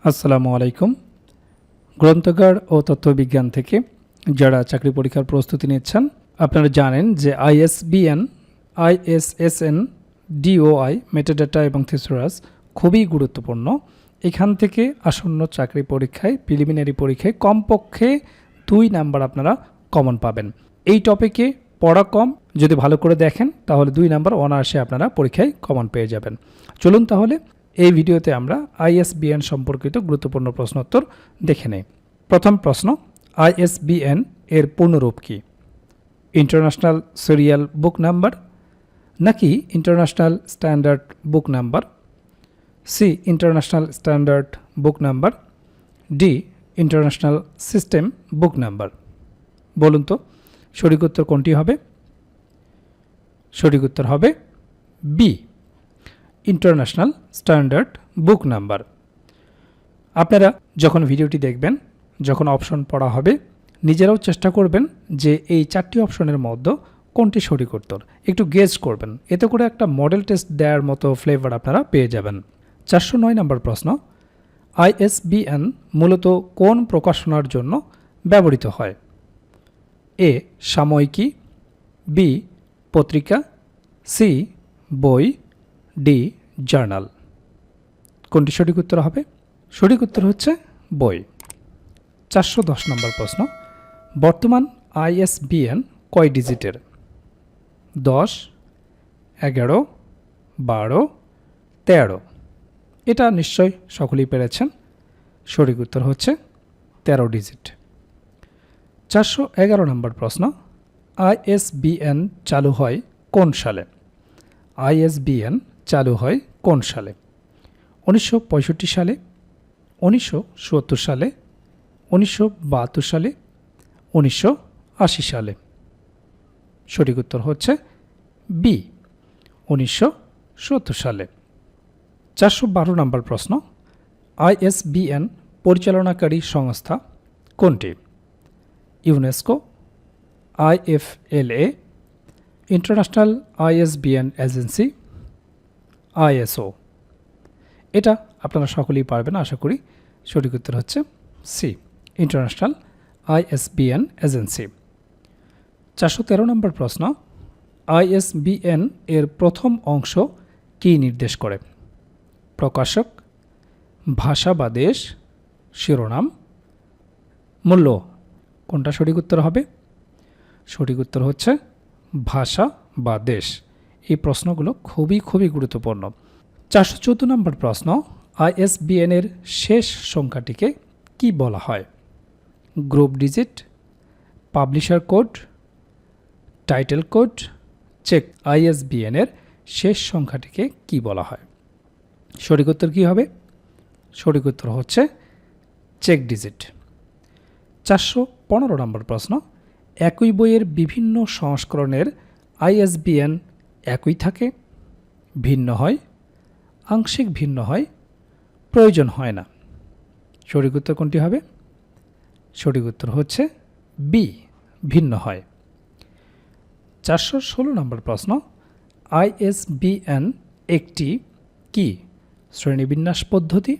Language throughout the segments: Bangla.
আসসালামু আলাইকুম। গ্রন্থাগার ও তথ্যবিজ্ঞান থেকে যারা চাকরি পরীক্ষার প্রস্তুতি নিচ্ছেন, আপনারা জানেন যে আইএসবিএন, আইএসএসএন, ডিওআই, মেটাডাটা এবং থিসরাস খুবই গুরুত্বপূর্ণ। এখান থেকে আসন্ন চাকরি পরীক্ষায়, প্রিলিমিনারি পরীক্ষায় কমপক্ষে 2 নাম্বার আপনারা কমন পাবেন। এই টপিকে পড়া কম, যদি ভালো করে দেখেন তাহলে 2 নাম্বার অনায়াসে আপনারা পরীক্ষায় কমন পেয়ে যাবেন। চলুন তাহলে এই ভিডিওতে আমরা আইএসবিএন সম্পর্কিত গুরুত্বপূর্ণ প্রশ্নোত্তর দেখে নেই। প্রথম প্রশ্ন, আইএসবিএন এর পূর্ণরূপ কি? ইন্টারন্যাশনাল সিরিয়াল বুক নাম্বার, নাকি international standard book number, C international standard book number, D international system book number? বলুন তো সঠিক উত্তর কোনটি হবে? সঠিক উত্তর হবে B, international standard book number. আপনারা যখন ভিডিওটি দেখবেন, যখন অপশন পড়া হবে, নিজেরাও চেষ্টা করবেন যে এই 4টি অপশনের মধ্যে কোনটি সঠিক উত্তর, একটু গেস করবেন। এতে করে একটা মডেল টেস্ট দেওয়ার মতো ফ্লেভার আপনারা পেয়ে যাবেন। 409 নম্বর প্রশ্ন, আইএসবিএন মূলত কোন প্রকাশনার জন্য ব্যবহৃত হয়? এ সাময়িকী, বি পত্রিকা, সি বই, ডি জার্নাল? কোনটি সঠিক উত্তর হবে? সঠিক উত্তর হচ্ছে বই। 410 নম্বর প্রশ্ন, বর্তমান আইএসবিএন কয় ডিজিটের? 10, 11, 12, 13? এটা নিশ্চয় সকলেই পেরেছেন। সঠিক উত্তর হচ্ছে 13 ডিজিট। 411 নম্বর প্রশ্ন, আইএসবিএন চালু হয় কোন সালে? আইএসবিএন চালু হয় কোন সালে? 1965 সালে, 1970 সালে, 1972 সালে, 1980 সালে? সঠিক উত্তর হচ্ছে বি, 1970 সালে। 412 নম্বর প্রশ্ন, আইএসবিএন পরিচালনাকারী সংস্থা কোনটি? UNESCO, IFLA, international ISBN agency, ISO? এটা আপনারা সকলেই পারবেন আশা করি। সঠিক উত্তর হচ্ছে সি, ইন্টারন্যাশনাল আইএসবিএন এজেন্সি। 413 নম্বর প্রশ্ন, আইএসবিএন এর প্রথম অংশ কী নির্দেশ করে? প্রকাশক, ভাষা বা দেশ, শিরোনাম, মূল্য? কোনটা সঠিক উত্তর হবে? সঠিক উত্তর হচ্ছে ভাষা বা দেশ। এই প্রশ্নগুলো খুবই গুরুত্বপূর্ণ। 414 নম্বর প্রশ্ন, আইএসবিএন এর শেষ সংখ্যাটিকে কি বলা হয়? Group digit, publisher code, title code, check? ISBN এর শেষ সংখ্যাটিকে কি বলা হয়? সঠিক উত্তর কী হবে? সঠিক উত্তর হচ্ছে চেক ডিজিট। 415 নম্বর প্রশ্ন, একই বইয়ের বিভিন্ন সংস্করণের আইএসবিএন একই থাকে, ভিন্ন হয়, আংশিক ভিন্ন হয়, প্রয়োজন হয় না? সঠিক উত্তর কোনটি হবে? সঠিক উত্তর হচ্ছে বি, ভিন্ন হয়। 416 নম্বর প্রশ্ন, আইএসবিএন একটি কি শ্রেণীবিন্যাস পদ্ধতি,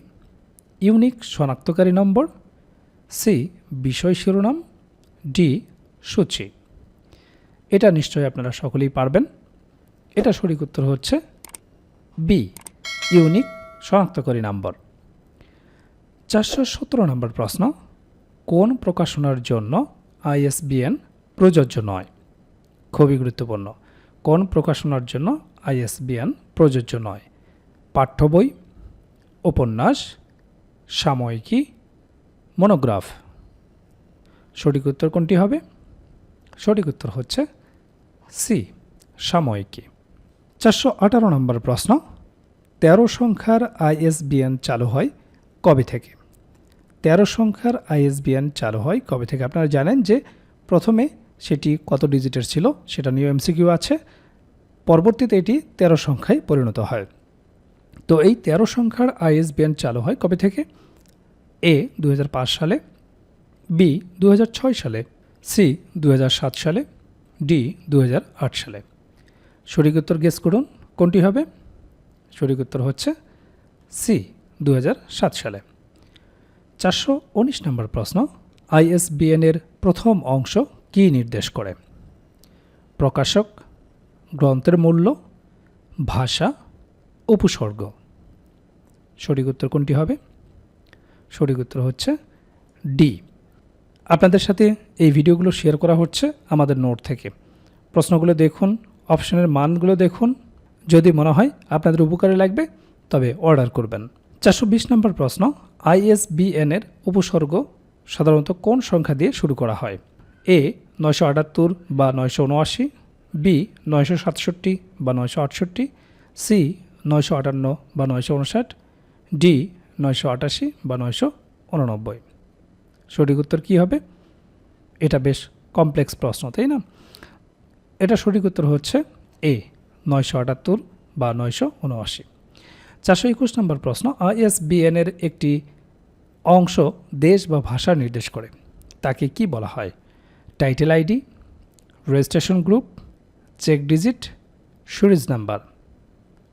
ইউনিক শনাক্তকারী নম্বর, সি বিষয় শিরোনাম, ডি সূচি? এটা নিশ্চয়ই আপনারা সকলেই পারবেন। এটা সঠিক উত্তর হচ্ছে বি, ইউনিক শনাক্তকারী নম্বর। 417 নম্বর প্রশ্ন, কোন প্রকাশনার জন্য আইএসবিএন প্রযোজ্য নয়? খুবই গুরুত্বপূর্ণ। কোন প্রকাশনার জন্য আইএসবিএন প্রযোজ্য নয়? পাঠ্য বই, উপন্যাস, সাময়িকী, মনোগ্রাফ? সঠিক উত্তর কোনটি হবে? সঠিক উত্তর হচ্ছে সি, সাময়িকী। 418 নম্বর প্রশ্ন, 13 সংখ্যার আইএসবিএন চালু হয় কবে থেকে? 13 সংখ্যার আইএসবিএন চালু হয় কবে থেকে? আপনারা জানেন যে প্রথমে সেটি কত ডিজিটের ছিল সেটা নিয়ে এমসিকিউ আছে, পরবর্তীতে এটি 13 সংখ্যায় পরিণত হয়। তো এই 13 সংখ্যার আইএসবিএন চালু হয় কবে থেকে? এ 2005 সালে, বি 2006 সালে, সি 2007 সালে, ডি 2008 সালে? সঠিক উত্তর গেস করুন কোনটি হবে? সঠিক উত্তর হচ্ছে সি, 2007 সালে। 419 নম্বর প্রশ্ন, ISBN এর প্রথম অংশ কী নির্দেশ করে? প্রকাশক, গ্রন্থের মূল্য, ভাষা, উপসর্গ। সঠিক উত্তর কোনটি হবে? সঠিক উত্তর হচ্ছে ডি। আপনাদের সাথে এই ভিডিওগুলো শেয়ার করা হচ্ছে আমাদের নোট থেকে। প্রশ্নগুলো দেখুন, অপশনের মানগুলো দেখুন, যদি মনে হয় আপনাদের উপকারে লাগবে তবে অর্ডার করবেন। 420 নম্বর প্রশ্ন, ISBN এর উপসর্গ সাধারণত কোন সংখ্যা দিয়ে শুরু করা হয়? এ 978 বা 979, বি 967 বা 968, সি 958 বা 959, ডি 988 বা 989। সঠিক উত্তর কী হবে? এটা বেশ কমপ্লেক্স প্রশ্ন, তাই না? এটা সঠিক উত্তর হচ্ছে এ 978 বা 979। 421 নম্বর প্রশ্ন, ISBN এর একটি অংশ দেশ বা ভাষা নির্দেশ করে, তাকে কি বলা হয়? Title ID, registration group, check digit, series number.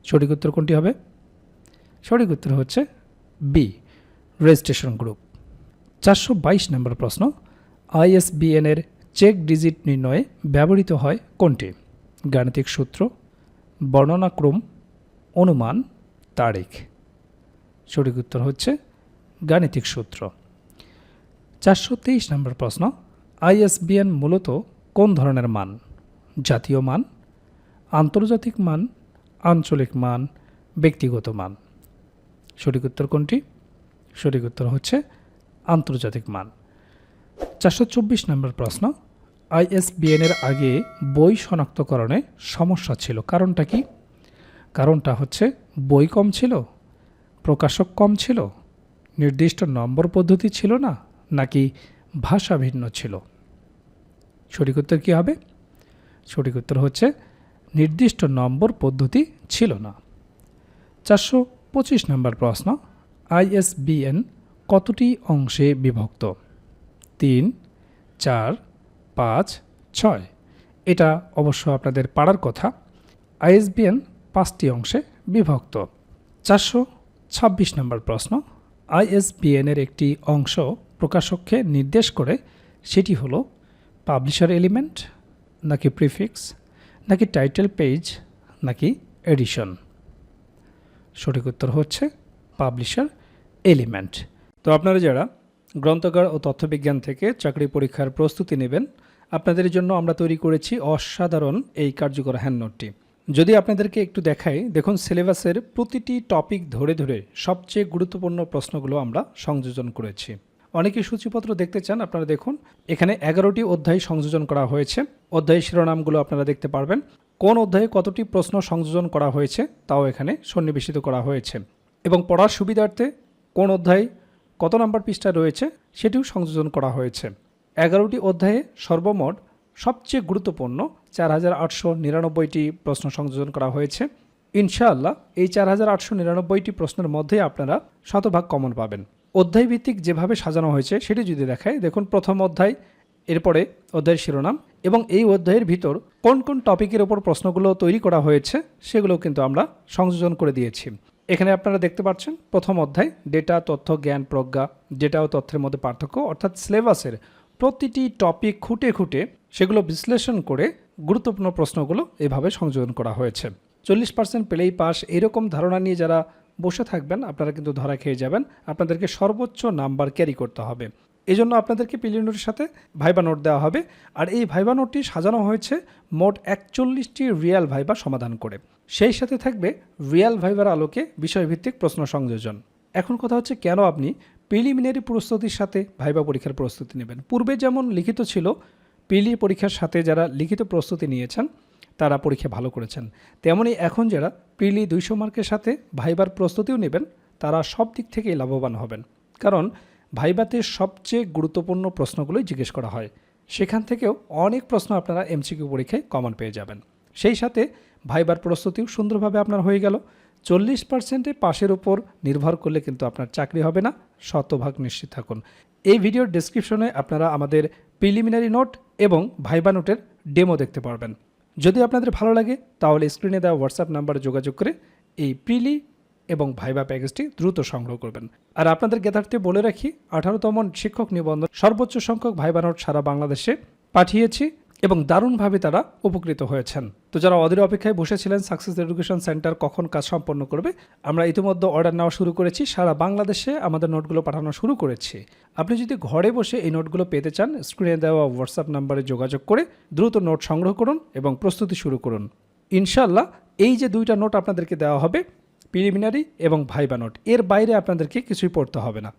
সঠিক উত্তর কোনটি হবে? সঠিক উত্তর হচ্ছে বি, রেজিস্ট্রেশন গ্রুপ। 422 নম্বর প্রশ্ন, ISBN এর চেক ডিজিট নির্ণয়ে ব্যবহৃত হয় কোনটি? গাণিতিক সূত্র, বর্ণনাক্রম, অনুমান, তারিখ। সঠিক উত্তর হচ্ছে গাণিতিক সূত্র। 423 নম্বর প্রশ্ন, ISBN মূলত কোন ধরনের মান? জাতীয় মান, আন্তর্জাতিক মান, আঞ্চলিক মান, ব্যক্তিগত মান। সঠিক উত্তর কোনটি? সঠিক উত্তর হচ্ছে আন্তর্জাতিক মান। 424 নম্বর প্রশ্ন, ISBN এর আগে বই শনাক্তকরণে সমস্যা ছিল, কারণটা কি? কারণটা হচ্ছে বই কম ছিল, প্রকাশক কম ছিল, নির্দিষ্ট নম্বর পদ্ধতি ছিল না, নাকি ভাষা ভিন্ন ছিল। সঠিক উত্তর কী হবে? সঠিক উত্তর হচ্ছে নির্দিষ্ট নম্বর পদ্ধতি ছিল না। 425 নম্বর প্রশ্ন, ISBN কতটি অংশে বিভক্ত? 3, 4, 5, 6। এটা অবশ্য আপনাদের পারার কথা। ISBN 5টি অংশে বিভক্ত। 426 নম্বর প্রশ্ন, ISBN এর একটি অংশ প্রকাশককে নির্দেশ করে, সেটি হলো পাবলিশার এলিমেন্ট, নাকি প্রিফিক্স, নাকি টাইটেল পেজ, নাকি এডিশন। সঠিক উত্তর হচ্ছে পাবলিশার এলিমেন্ট। তো আপনারা যারা গ্রন্থাগার ও তথ্যবিজ্ঞান থেকে চাকরি পরীক্ষার প্রস্তুতি নেবেন, আপনাদের জন্য আমরা তৈরি করেছি অসাধারণ এই কার্যকর হ্যান্ডনোটটি। যদি আপনাদেরকে একটু দেখাই, দেখুন সিলেবাসের প্রতিটি টপিক ধরে ধরে সবচেয়ে গুরুত্বপূর্ণ প্রশ্নগুলো আমরা সংযোজন করেছি। অনেকেই সূচিপত্র দেখতে চান, আপনারা দেখুন এখানে 11টি অধ্যায় সংযোজন করা হয়েছে। অধ্যায় শিরোনামগুলো আপনারা দেখতে পারবেন। কোন অধ্যায়ে কতটি প্রশ্ন সংযোজন করা হয়েছে তাও এখানে সন্নিবেশিত করা হয়েছে, এবং পড়ার সুবিধার্থে কোন অধ্যায় কত নাম্বার পৃষ্ঠা রয়েছে সেটিও সংযোজন করা হয়েছে। 11টি অধ্যায়ে সর্বমোট সবচেয়ে গুরুত্বপূর্ণ 4899টি প্রশ্ন সংযোজন করা হয়েছে। ইনশাআল্লাহ এই 4899টি প্রশ্নের মধ্যে আপনারা শতভাগ কমন পাবেন। অধ্যায় ভিত্তিক যেভাবে সাজানো হয়েছে সেটি যদি দেখায়, দেখুন প্রথম অধ্যায়, এরপরে অধ্যায়ের শিরোনাম, এবং এই অধ্যায়ের ভিতর কোন কোন টপিকের ওপর প্রশ্নগুলো তৈরি করা হয়েছে সেগুলো কিন্তু আমরা সংযোজন করে দিয়েছি। এখানে আপনারা দেখতে পাচ্ছেন প্রথম অধ্যায় ডেটা, তথ্য, জ্ঞান, প্রজ্ঞা, ডেটা ও তথ্যের মধ্যে পার্থক্য, অর্থাৎ সিলেবাসের প্রতিটি টপিক খুঁটে খুঁটে সেগুলো বিশ্লেষণ করে গুরুত্বপূর্ণ প্রশ্নগুলো এভাবে সংযোজন করা হয়েছে। 40% পেলেই পাস, এরকম ধারণা নিয়ে যারা বসে থাকবেন আপনারা কিন্তু ধরা খেয়ে যাবেন। আপনাদেরকে সর্বোচ্চ নাম্বার ক্যারি করতে হবে। এই জন্য আপনাদেরকে প্রিলি নোটের সাথে ভাইবা নোট দেওয়া হবে, আর এই ভাইবা নোটটি সাজানো হয়েছে মোট 41টি রিয়েল ভাইবা সমাধান করে। সেই সাথে থাকবে রিয়েল ভাইবার আলোকে বিষয়ভিত্তিক প্রশ্ন সংযোজন। এখন কথা হচ্ছে, কেন আপনি প্রিলিমিনারি প্রস্তুতির সাথে ভাইবা পরীক্ষার প্রস্তুতি নেবেন? পূর্বে যেমন লিখিত ছিল, প্রিলি পরীক্ষার সাথে যারা লিখিত প্রস্তুতি নিয়েছেন তারা পরীক্ষা ভালো করেছেন, তেমনি এখন যারা প্রিলি 200 মার্কের সাথে ভাইবার প্রস্তুতিও নেবেন তারা সব দিক থেকেই লাভবান হবেন। কারণ ভাইবাতে সবচেয়ে গুরুত্বপূর্ণ প্রশ্নগুলোই জিজ্ঞেস করা হয়, সেখান থেকেও অনেক প্রশ্ন আপনারা এমসিকিউ পরীক্ষায় কমন পেয়ে যাবেন। সেই সাথে ভাইবার প্রস্তুতিও সুন্দরভাবে আপনার হয়ে গেল। 40% পাশের উপর নির্ভর করলে কিন্তু আপনার চাকরি হবে না, শতভাগ নিশ্চিত থাকুন। এই ভিডিওর ডেসক্রিপশনে আপনারা আমাদের প্রিলিমিনারি নোট এবং ভাইবা নোটের ডেমো দেখতে পারবেন। যদি আপনাদের ভালো লাগে তাহলে স্ক্রিনে দেওয়া হোয়াটসঅ্যাপ নাম্বারে যোগাযোগ করে এই প্রিলি এবং ভাইবা প্যাকেজটি দ্রুত সংগ্রহ করবেন। আর আপনাদের জ্ঞাতার্থে বলে রাখি, 18তম শিক্ষক নিবন্ধন সর্বোচ্চ সংখ্যক ভাইবা নোট সারা বাংলাদেশে পাঠিয়েছি এবং দারুণভাবে তারা উপকৃত হয়েছেন। তো যারা অধীর অপেক্ষায় বসেছিলেন সাকসেস এডুকেশন সেন্টার কখন কাজ সম্পন্ন করবে, আমরা ইতিমধ্যে অর্ডার নেওয়া শুরু করেছি। সারা বাংলাদেশে আমাদের নোটগুলো পাঠানো শুরু করেছি। আপনি যদি ঘরে বসে এই নোটগুলো পেতে চান, স্ক্রিনে দেওয়া হোয়াটসঅ্যাপ নাম্বারে যোগাযোগ করে দ্রুত নোট সংগ্রহ করুন এবং প্রস্তুতি শুরু করুন। ইনশাআল্লাহ এই যে 2টা নোট আপনাদেরকে দেওয়া হবে, প্রিলিমিনারি এবং ভাইবা নোট, এর বাইরে আপনাদেরকে কিছুই পড়তে হবে না।